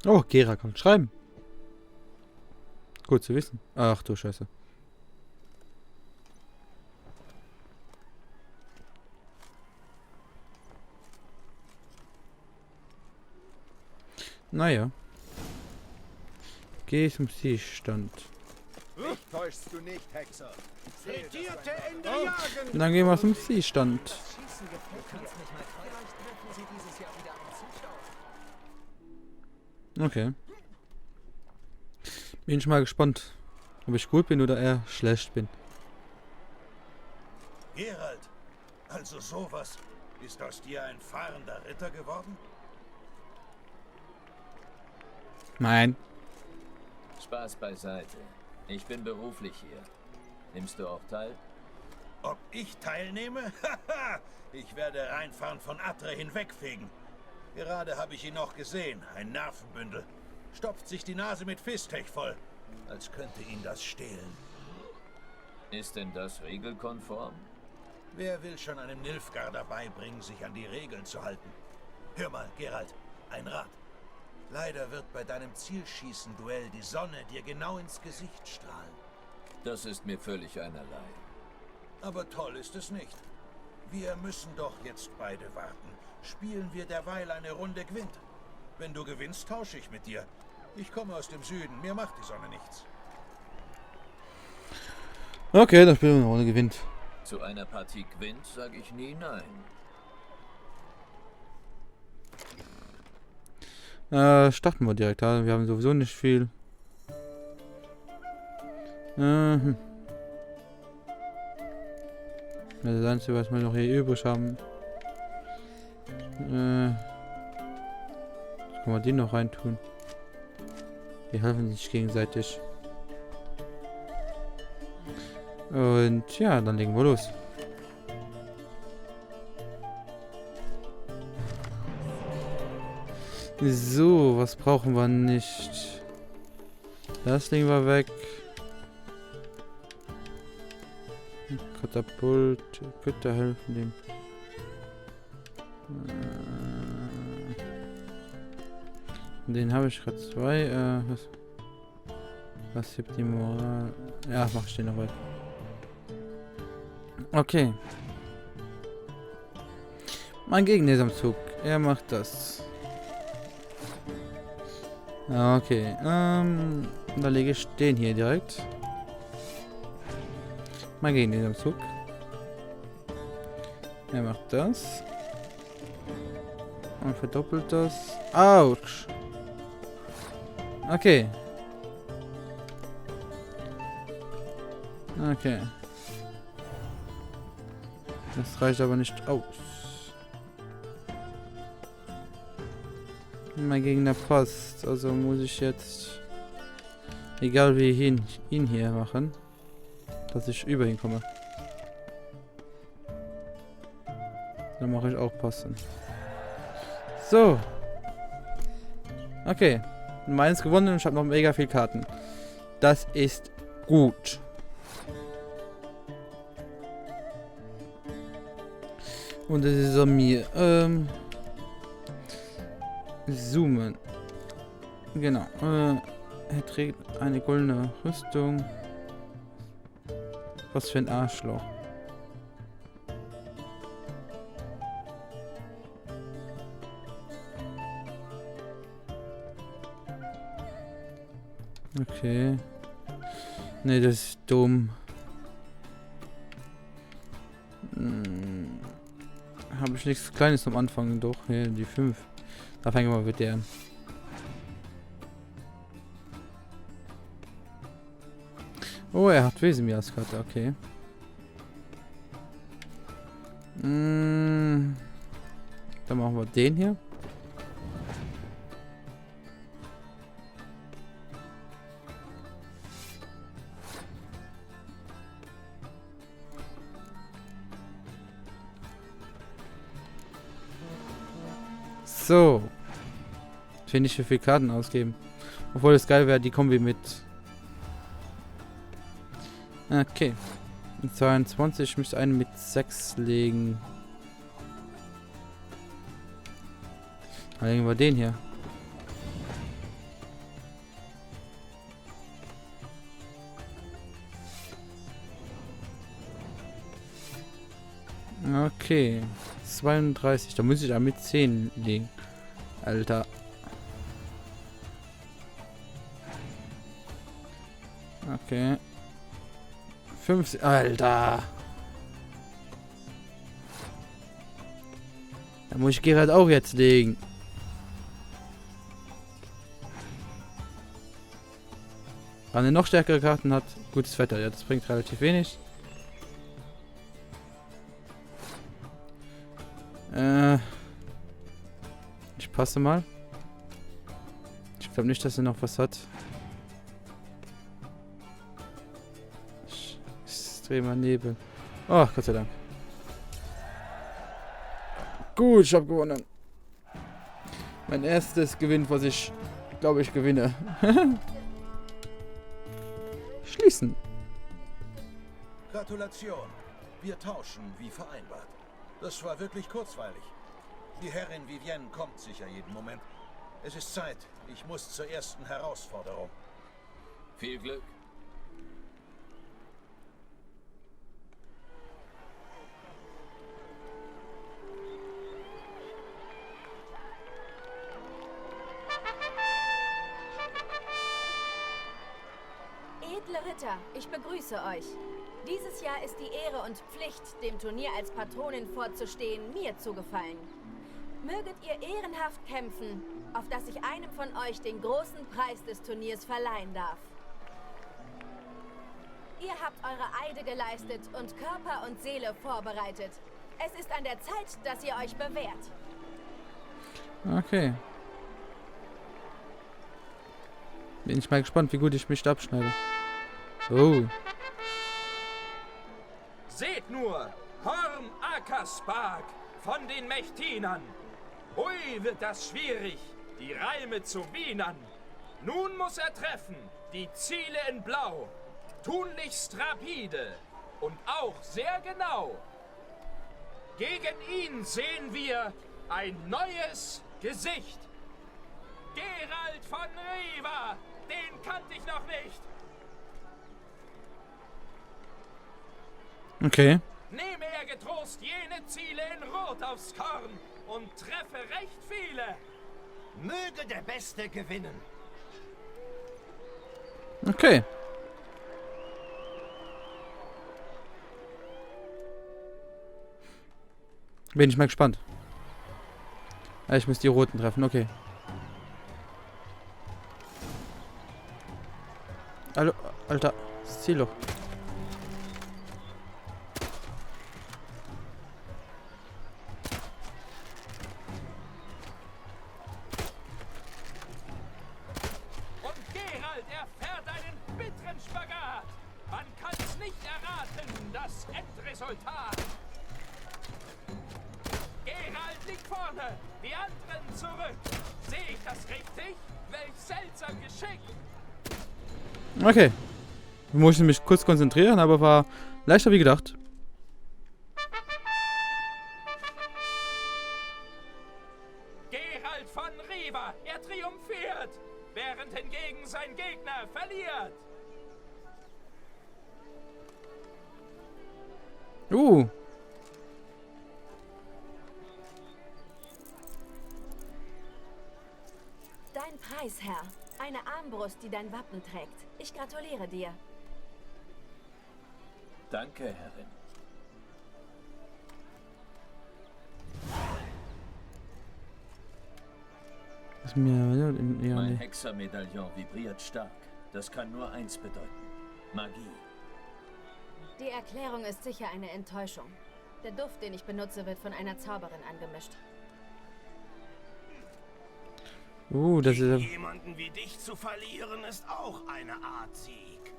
Oh, Gera kann schreiben. Gut zu wissen. Ach du Scheiße. Naja. Geh zum Zielstand. Mich täuschst du nicht, Hexer. Zitierte Ende jagen! Dann gehen wir zum Zielstand. Schießen gefällt mir. Nicht mal vielleicht treffen Sie dieses Jahr wieder einen Zuschauer. Okay. Bin schon mal gespannt, ob ich gut bin oder eher schlecht bin. Geralt, also sowas. Ist aus dir ein fahrender Ritter geworden? Nein. Spaß beiseite. Ich bin beruflich hier. Nimmst du auch teil? Ob ich teilnehme? Haha! Ich werde Reinfahren von Atre hinwegfegen. Gerade habe ich ihn noch gesehen, ein Nervenbündel. Stopft sich die Nase mit Fistech voll, als könnte ihn das stehlen. Ist denn das regelkonform? Wer will schon einem Nilfgaarder beibringen, sich an die Regeln zu halten? Hör mal, Geralt, ein Rat. Leider wird bei deinem Zielschießen-Duell die Sonne dir genau ins Gesicht strahlen. Das ist mir völlig einerlei. Aber toll ist es nicht. Wir müssen doch jetzt beide warten. Spielen wir derweil eine Runde Gwent. Wenn du gewinnst, tausche ich mit dir. Ich komme aus dem Süden, mir macht die Sonne nichts. Okay, dann spielen wir eine Runde gewinnt. Zu einer Partie Gwent sage ich nie nein. Starten wir direkt. Also wir haben sowieso nicht viel. Das Einzige, was wir noch hier übrig haben. Jetzt können wir die noch reintun. Die helfen sich gegenseitig. Und ja, dann legen wir los. So, was brauchen wir nicht? Das legen wir weg. Katapult, könnte helfen dem. Den habe ich gerade zwei. Was gibt die Moral? Ja, mach ich den noch weg. Okay. Mein Gegner ist am Zug. Er macht das. Okay. Da lege ich den hier direkt. Mein Gegner ist am Zug. Er macht das. Und verdoppelt das. Autsch. Okay. Okay. Das reicht aber nicht aus. Mein Gegner passt. Also muss ich jetzt, egal wie ihn hier machen, dass ich über ihn komme. Dann mache ich auch passen. So. Okay. Meins gewonnen und ich habe noch mega viel Karten. Das ist gut. Und das ist an mir. Zoomen. Genau. Er trägt eine goldene Rüstung. Was für ein Arschloch. Okay. Ne, das ist dumm. Habe ich nichts Kleines am Anfang? Doch, hier die 5. Da fangen wir mal mit der an. Oh, er hat Wesemir-Karte, okay. Dann machen wir den hier. So. Ich will nicht für viele Karten ausgeben. Obwohl es geil wäre, die Kombi mit. Okay. Und 22, ich müsste einen mit 6 legen. Dann legen wir den hier. Okay. 32. Da muss ich auch mit 10 liegen. Alter. Okay. 50. Alter. Da muss ich Gerald auch jetzt legen. Wenn er noch stärkere Karten hat, gutes Wetter. Ja, das bringt relativ wenig. Ich passe mal. Ich glaube nicht, dass er noch was hat. Extremer Nebel. Oh, Gott sei Dank. Gut, ich habe gewonnen. Mein erstes Gewinn, was ich glaube ich gewinne. Schließen. Gratulation. Wir tauschen wie vereinbart. Das war wirklich kurzweilig. Die Herrin Vivienne kommt sicher jeden Moment. Es ist Zeit. Ich muss zur ersten Herausforderung. Viel Glück. Edle Ritter, ich begrüße euch. Dieses Jahr ist die Ehre und Pflicht, dem Turnier als Patronin vorzustehen, mir zugefallen. Möget ihr ehrenhaft kämpfen, auf dass ich einem von euch den großen Preis des Turniers verleihen darf. Ihr habt eure Eide geleistet und Körper und Seele vorbereitet. Es ist an der Zeit, dass ihr euch bewährt. Okay. Bin ich mal gespannt, wie gut ich mich da abschneide. Oh. Seht nur, Horn Akaspark von den Mechtinern. Ui, wird das schwierig, die Reime zu wienern. Nun muss er treffen, die Ziele in Blau. Tunlichst rapide und auch sehr genau. Gegen ihn sehen wir ein neues Gesicht. Gerald von Riva, den kannte ich noch nicht. Okay. Nehme er getrost jene Ziele in Rot aufs Korn und treffe recht viele. Möge der Beste gewinnen. Okay. Bin ich mal gespannt. Ja, ich muss die roten treffen, okay. Hallo, Alter, das Ziel doch. Und Gerald erfährt einen bitteren Spagat. Man kann's nicht erraten, das Endresultat. Gerald liegt vorne, die anderen zurück. Sehe ich das richtig? Welch seltsam Geschick. Okay. Ich musste mich kurz konzentrieren, aber war leichter wie gedacht. Gerald von Riva, er triumphiert, während hingegen sein Gegner verliert. Dein Preis, Herr. Eine Armbrust, die dein Wappen trägt. Ich gratuliere dir. Danke, Herrin. Ist mir ja, Mein nee. Hexermedaillon vibriert stark. Das kann nur eins bedeuten. Magie. Die Erklärung ist sicher eine Enttäuschung. Der Duft, den ich benutze, wird von einer Zauberin angemischt. Das ist... Jemanden wie dich zu verlieren, ist auch eine Art Sieg.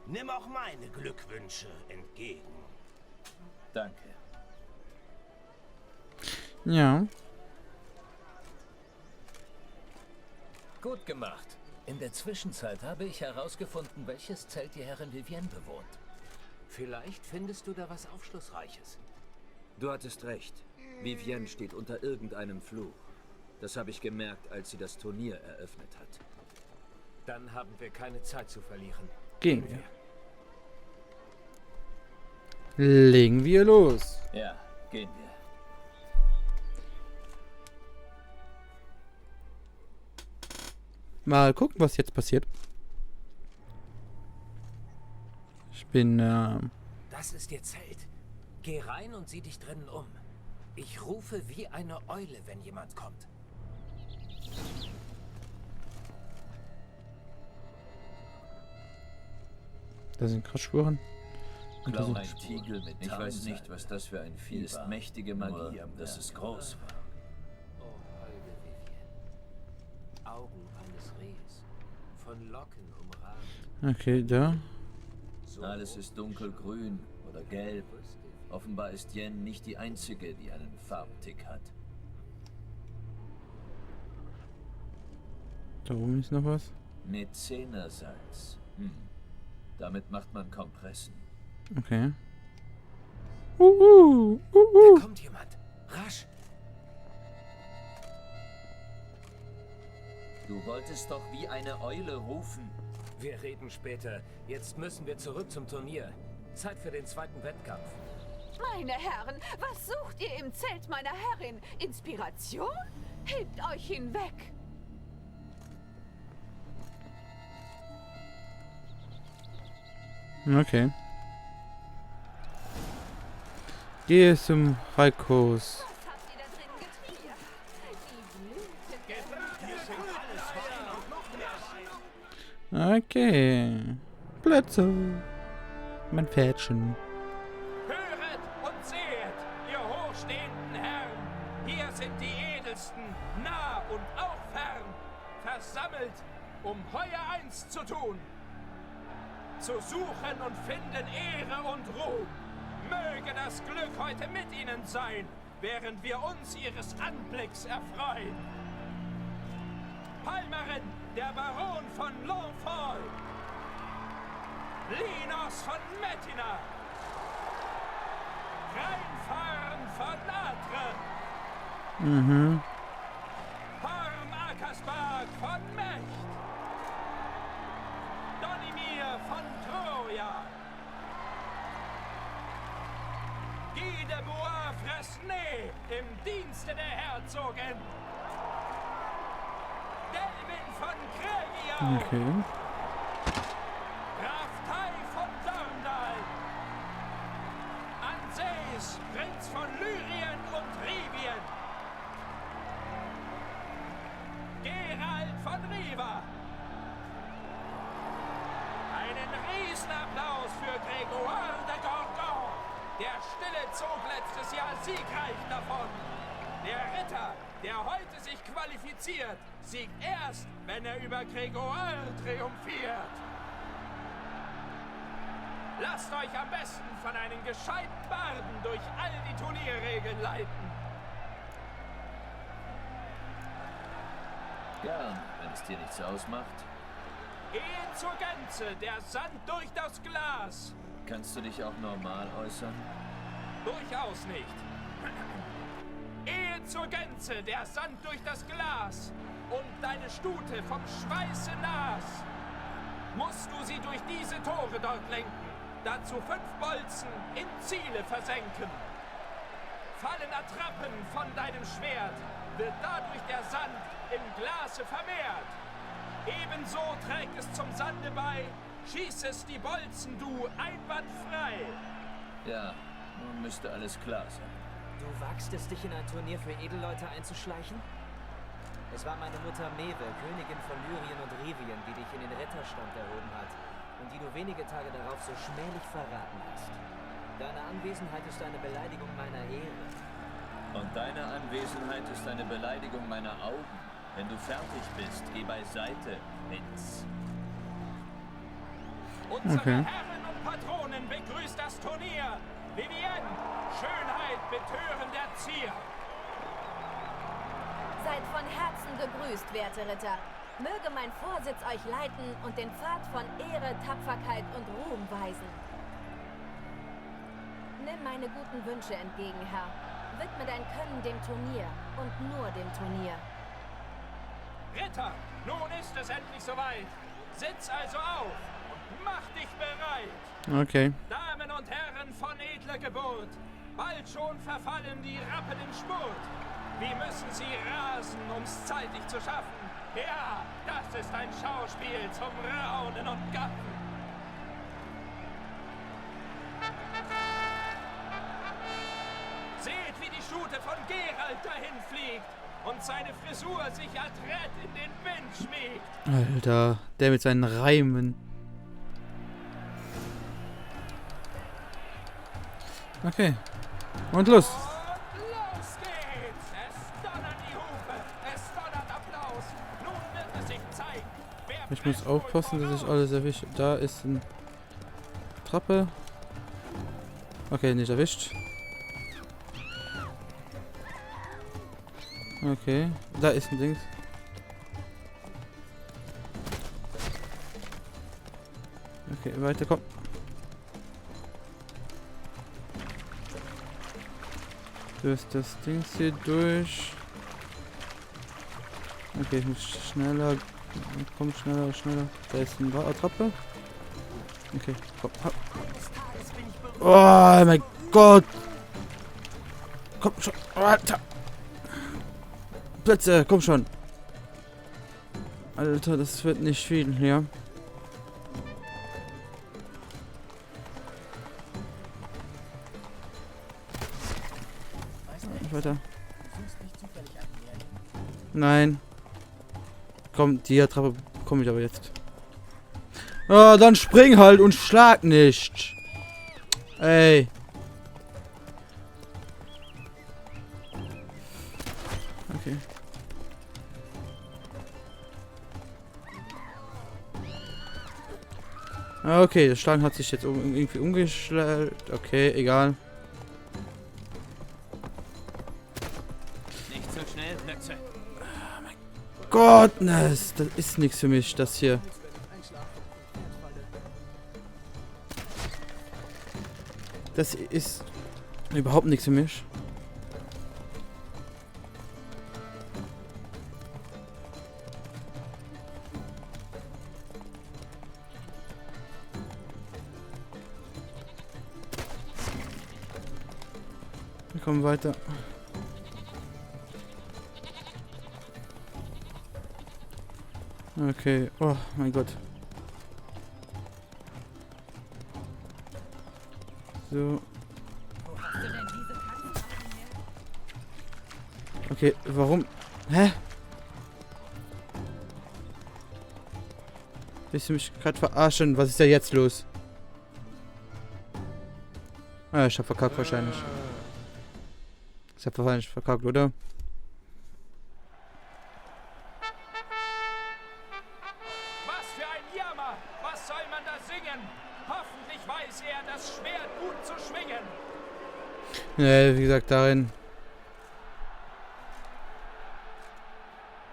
Nimm auch meine Glückwünsche entgegen. Danke. Ja. Gut gemacht. In der Zwischenzeit habe ich herausgefunden, welches Zelt die Herrin Vivienne bewohnt. Vielleicht findest du da was Aufschlussreiches. Du hattest recht. Vivienne steht unter irgendeinem Fluch. Das habe ich gemerkt, als sie das Turnier eröffnet hat. Dann haben wir keine Zeit zu verlieren. Gehen wir. Legen wir los. Ja, gehen wir. Mal gucken, was jetzt passiert. Ich bin, Das ist ihr Zelt. Geh rein und sieh dich drinnen um. Ich rufe wie eine Eule, wenn jemand kommt. da sind Kratzspuren. Und da Ein sind Tiegel mit Ich weiß nicht, was das für ein Vieh ist. Mächtige Magie, dass es groß war. Oh, holde Vivienne. Augen eines Rehs. Von Locken umrahmt. Okay, da. Alles ist dunkelgrün oder gelb. Offenbar ist Yen nicht die einzige, die einen Farbtick hat. Da oben ist noch was. Mäzenersalz. Damit macht man Kompressen. Okay. Da kommt jemand. Rasch. Du wolltest doch wie eine Eule rufen. Wir reden später. Jetzt müssen wir zurück zum Turnier. Zeit für den zweiten Wettkampf. Meine Herren, was sucht ihr im Zelt meiner Herrin? Inspiration? Hebt euch hinweg! Okay. Gehe zum Reikos. Was habt ihr da drin getrieben? Okay. Plätze. Mein Pferdchen. Höret und sehet, ihr hochstehenden Herren, hier sind die Edelsten, nah und auch fern, versammelt, um heuer eins zu tun. Zu suchen und finden Ehre und Ruhm. Möge das Glück heute mit ihnen sein, während wir uns ihres Anblicks erfreuen. Palmerin, der Baron von Longfall. Linos von Mettina. Reinfahren von Atre. Harm Akaspark von Mecht. Donimir von Troja. Guy de Bois Fresnay im Dienste der Herzogin. Delvin von Kregiau. Okay. Graf Tai von Dorndal. Anseis, Prinz von Lyrien und Rivien. Gerald von Riva. Einen Riesenapplaus für Grégoire de Gorgon. Der Stille zog letztes Jahr siegreich davon. Der Ritter, der heute sich qualifiziert, siegt erst, wenn er über Grégoire triumphiert. Lasst euch am besten von einem gescheiten Barden durch all die Turnierregeln leiten. Gern, wenn es dir nichts ausmacht. Ehe zur Gänze, der Sand durch das Glas. Kannst du dich auch normal äußern? Durchaus nicht. Ehe zur Gänze, der Sand durch das Glas und deine Stute vom Schweiße nass. Musst du sie durch diese Tore dort lenken, dazu 5 Bolzen in Ziele versenken. Fallen Attrappen von deinem Schwert, wird dadurch der Sand im Glase vermehrt. Ebenso trägt es zum Sande bei, schießest die Bolzen du einwandfrei. Ja, nun müsste alles klar sein. Du wagst es, dich in ein Turnier für Edelleute einzuschleichen? Es war meine Mutter Mewe, Königin von Lyrien und Rivien, die dich in den Ritterstand erhoben hat und die du wenige Tage darauf so schmählich verraten hast. Deine Anwesenheit ist eine Beleidigung meiner Ehre. Und deine Anwesenheit ist eine Beleidigung meiner Augen. Wenn du fertig bist, geh beiseite, Prinz. Unsere Herren und Patronen begrüßt das Turnier. Vivienne, Schönheit betörender Zier. Seid von Herzen gegrüßt, werte Ritter. Möge mein Vorsitz euch leiten und den Pfad von Ehre, Tapferkeit und Ruhm weisen. Nimm meine guten Wünsche entgegen, Herr. Widme dein Können dem Turnier und nur dem Turnier. Ritter, nun ist es endlich soweit. Sitz also auf und mach dich bereit. Okay. Damen und Herren von edler Geburt, Bald schon verfallen die Rappen in Schmut. Wie müssen sie rasen, um's zeitig zu schaffen? Ja, das ist ein Schauspiel zum Raunen und Gaffen. Seht, wie die Stute von Geralt dahin fliegt und seine Frisur sich adrett in den Wind schmiegt. Alter, der mit seinen Reimen. Okay. Und los. Und los geht's. Es donnern die Hufe, es donnert Applaus. Nun wird es sich zeigen, wer Ich muss aufpassen, dass ich alles erwische. Da ist eine Trappe. Okay, nicht erwischt. Okay, da ist ein Ding. Okay, weiter, komm. Durch das Ding hier durch. Okay, ich muss schneller. Komm, schneller, schneller. Da ist eine Attrappe. Okay, komm. Hopp. Oh mein Gott! Komm schon. Alter. Plätze, komm schon. Alter, das wird nicht viel hier. Weiter. Nein. Komm, die Attrappe bekomme ich aber jetzt. Ah, dann spring halt und schlag nicht. Ey. Okay. Okay, der Schlag hat sich jetzt irgendwie umgeschlagen. Okay, egal. Nicht so schnell, Plötze. Oh mein Gott, das ist nichts für mich, das hier. Das ist überhaupt nichts für mich. Wir kommen weiter. Okay, oh mein Gott. So. Okay, warum? Hä? Willst du mich gerade verarschen? Was ist da jetzt los? Ah, ich hab verkackt wahrscheinlich. Ich hab wahrscheinlich verkackt, oder? Was für ein Jammer! Was soll man da singen? Hoffentlich weiß er, das Schwert gut zu schwingen. Ne, wie gesagt, darin.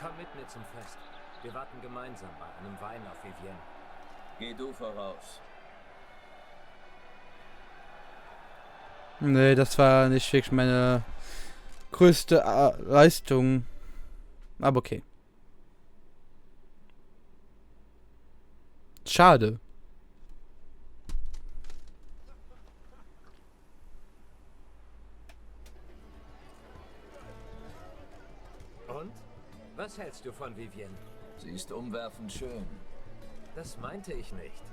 Komm mit mir zum Fest. Wir warten gemeinsam bei einem Wein auf Vivienne. Geh du voraus. Ne, das war nicht wirklich meine größte Leistung. Aber okay. Schade. Und? Was hältst du von Vivienne? Sie ist umwerfend schön. Das meinte ich nicht.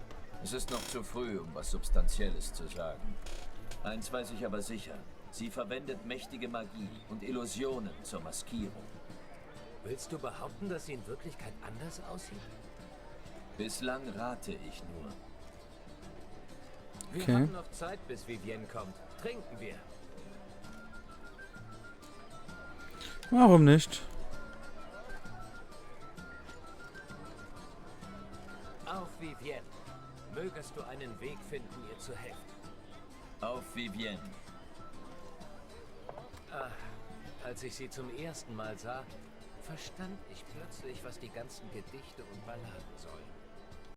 Es ist noch zu früh, um was Substanzielles zu sagen. Eins weiß ich aber sicher. Sie verwendet mächtige Magie und Illusionen zur Maskierung. Willst du behaupten, dass sie in Wirklichkeit anders aussieht? Bislang rate ich nur. Wir Okay. haben noch Zeit, bis Vivienne kommt. Trinken wir. Warum nicht? Auf Vivienne. Mögest du einen Weg finden, ihr zu helfen. Auf Vivienne. Als ich sie zum ersten Mal sah, verstand ich plötzlich, was die ganzen Gedichte und Balladen sollen.